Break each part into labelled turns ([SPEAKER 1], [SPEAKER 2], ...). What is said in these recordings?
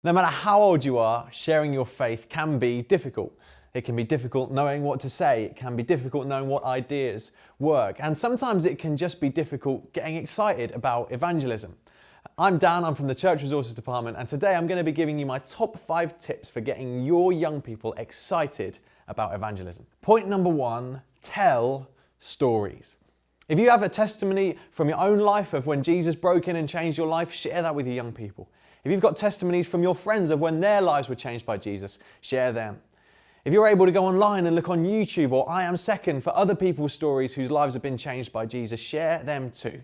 [SPEAKER 1] No matter how old you are, sharing your faith can be difficult. It can be difficult knowing what to say. It can be difficult knowing what ideas work. And sometimes it can just be difficult getting excited about evangelism. I'm Dan, I'm from the Church Resources Department, and today I'm going to be giving you my top 5 tips for getting your young people excited about evangelism. Point number 1, tell stories. If you have a testimony from your own life of when Jesus broke in and changed your life, share that with your young people. If you've got testimonies from your friends of when their lives were changed by Jesus, share them. If you're able to go online and look on YouTube or I Am Second for other people's stories whose lives have been changed by Jesus, share them too.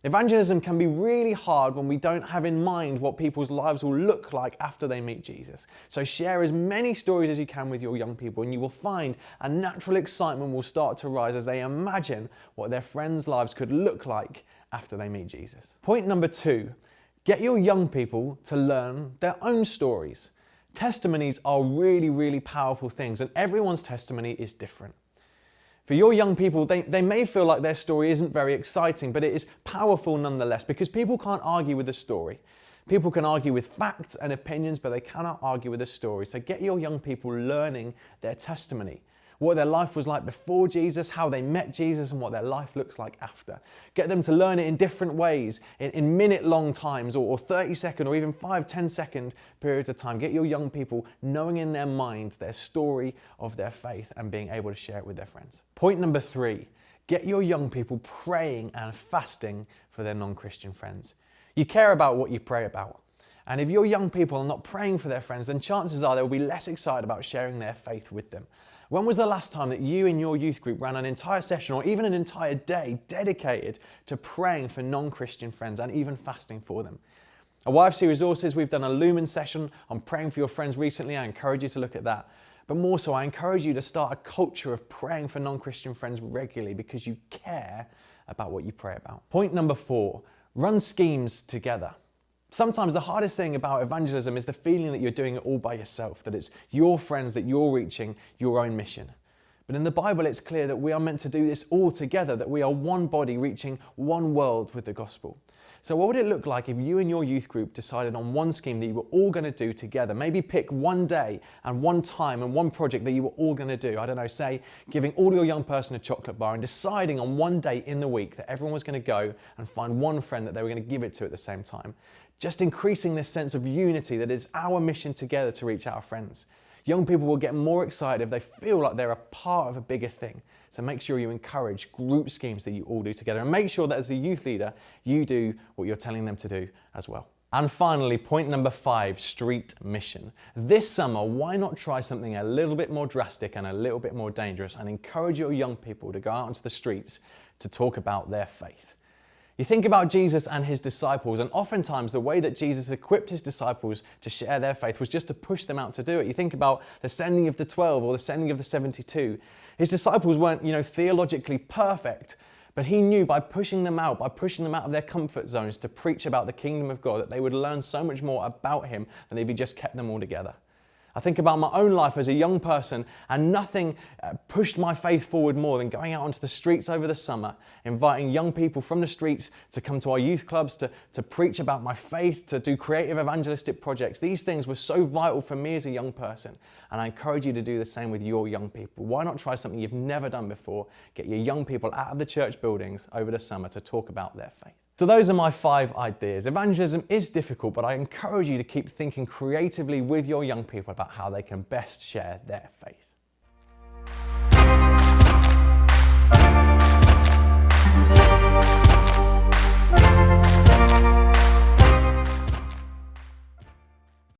[SPEAKER 1] Evangelism can be really hard when we don't have in mind what people's lives will look like after they meet Jesus. So share as many stories as you can with your young people, and you will find a natural excitement will start to rise as they imagine what their friends' lives could look like after they meet Jesus. Point number 2, get your young people to learn their own stories. Testimonies are really powerful things, and everyone's testimony is different. For your young people, they may feel like their story isn't very exciting, but it is powerful nonetheless, because people can't argue with a story. People can argue with facts and opinions, but they cannot argue with a story. So get your young people learning their testimony. What their life was like before Jesus, how they met Jesus, and what their life looks like after. Get them to learn it in different ways, in minute-long times, or 30-second, or even 5-10-second periods of time. Get your young people knowing in their minds their story of their faith and being able to share it with their friends. Point number 3, get your young people praying and fasting for their non-Christian friends. You care about what you pray about. And if your young people are not praying for their friends, then chances are they'll be less excited about sharing their faith with them. When was the last time that you in your youth group ran an entire session or even an entire day dedicated to praying for non-Christian friends and even fasting for them? At YFC Resources, we've done a Lumen session on praying for your friends recently. I encourage you to look at that. But more so, I encourage you to start a culture of praying for non-Christian friends regularly because you care about what you pray about. Point number 4, run schemes together. Sometimes the hardest thing about evangelism is the feeling that you're doing it all by yourself, that it's your friends, that you're reaching your own mission. But in the Bible, it's clear that we are meant to do this all together, that we are one body reaching one world with the gospel. So what would it look like if you and your youth group decided on one scheme that you were all going to do together? Maybe pick one day and one time and one project that you were all going to do. I don't know, say giving all your young person a chocolate bar and deciding on one day in the week that everyone was going to go and find one friend that they were going to give it to at the same time. Just increasing this sense of unity that is our mission together to reach our friends. Young people will get more excited if they feel like they're a part of a bigger thing. So make sure you encourage group schemes that you all do together, and make sure that as a youth leader, you do what you're telling them to do as well. And finally, point number 5, street mission. This summer, why not try something a little bit more drastic and a little bit more dangerous and encourage your young people to go out into the streets to talk about their faith? You think about Jesus and his disciples, and oftentimes the way that Jesus equipped his disciples to share their faith was just to push them out to do it. You think about the sending of the 12 or the sending of the 72. His disciples weren't, theologically perfect, but he knew by pushing them out of their comfort zones to preach about the kingdom of God, that they would learn so much more about him than if he just kept them all together. I think about my own life as a young person, and nothing pushed my faith forward more than going out onto the streets over the summer, inviting young people from the streets to come to our youth clubs, to preach about my faith, to do creative evangelistic projects. These things were so vital for me as a young person, and I encourage you to do the same with your young people. Why not try something you've never done before? Get your young people out of the church buildings over the summer to talk about their faith. So those are my 5 ideas. Evangelism is difficult, but I encourage you to keep thinking creatively with your young people about how they can best share their faith.